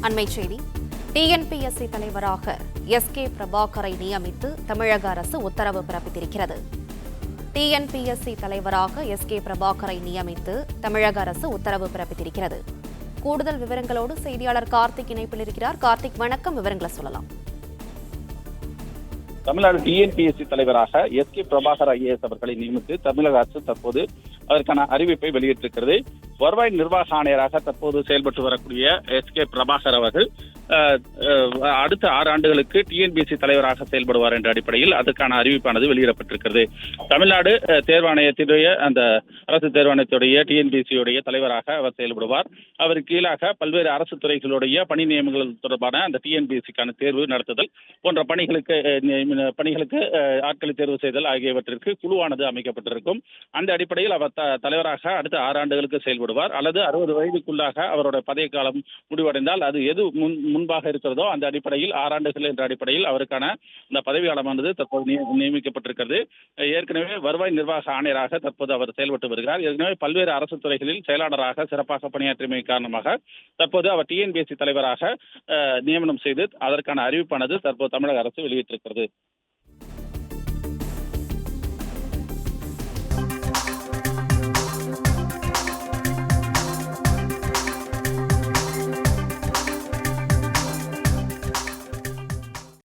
அண்மைச் செய்தி. டிஎன்பிஎஸ்சி தலைவராக எஸ்.கே. பிரபாகரை நியமித்து தமிழக அரசு உத்தரவு பிறப்பித்திருக்கிறது. டிஎன்பிஎஸ்சி தலைவராக எஸ்.கே. பிரபாகரை நியமித்து தமிழக அரசு உத்தரவு பிறப்பித்திருக்கிறது. கூடுதல் விவரங்களோடு செய்தியாளர் கார்த்திக் இணைப்பில் இருக்கிறார். கார்த்திக், வணக்கம். விவரங்களை சொல்லலாம். தமிழ்நாடு டிஎன்பிஎஸ்சி தலைவராக எஸ்.கே. பிரபாகர் ஐஏஎஸ் அவர்களை நியமித்து தமிழக அரசு தற்போது அதற்கான அறிவிப்பை வெளியிட்டிருக்கிறது. வருவாய் நிர்வாக ஆணையராக தற்போது செயல்பட்டு வரக்கூடிய எஸ்.கே. பிரபாகர் அவர்கள் அடுத்த 6 ஆண்டுகளுக்கு டிஎன்பிஎஸ்சி தலைவராக செயல்படுவார் என்ற அடிப்படையில் அதற்கான அறிவிப்பானது வெளியிடப்பட்டிருக்கிறது. தமிழ்நாடு தேர்வாணையத்துடைய அந்த அரசு தேர்வாணையத்துடைய டிஎன்பிஎஸ்சியுடைய தலைவராக அவர் செயல்படுவார். அவர் கீழாக பல்வேறு அரசு துறைகளுடைய பணி நியமனங்கள் தொடர்பான அந்த டிஎன்பிஎஸ்சிக்கான தேர்வு நடத்துதல் போன்ற பணிகளுக்கு ஆட்களை தேர்வு செய்தல் ஆகியவற்றிற்கு குழுவானது அமைக்கப்பட்டிருக்கும். அந்த அடிப்படையில் அவர் தலைவராக அடுத்த 6 ஆண்டுகளுக்கு செயல்படுவார். அல்லது 60 வயதுக்குள்ளாக அவரோட பதவி காலம் முடிவடைந்தால் அது எது முன்பாக இருக்கிறதோ அந்த அடிப்படையில் 6 ஆண்டுகள் என்ற அடிப்படையில் அவருக்கான இந்த பதவி காலமானது தற்போது நியமிக்கப்பட்டிருக்கிறது. ஏற்கனவே வருவாய் நிர்வாக ஆணையராக தற்போது அவர் செயல்பட்டு வருகிறார். ஏற்கனவே பல்வேறு அரசு துறைகளில் செயலாளராக சிறப்பாக பணியாற்றியமை காரணமாக தற்போது அவர் டிஎன்பிஎஸ்சி தலைவராக நியமனம் செய்து அதற்கான அறிவிப்பானது தற்போது தமிழக அரசு வெளியிட்டிருக்கிறது.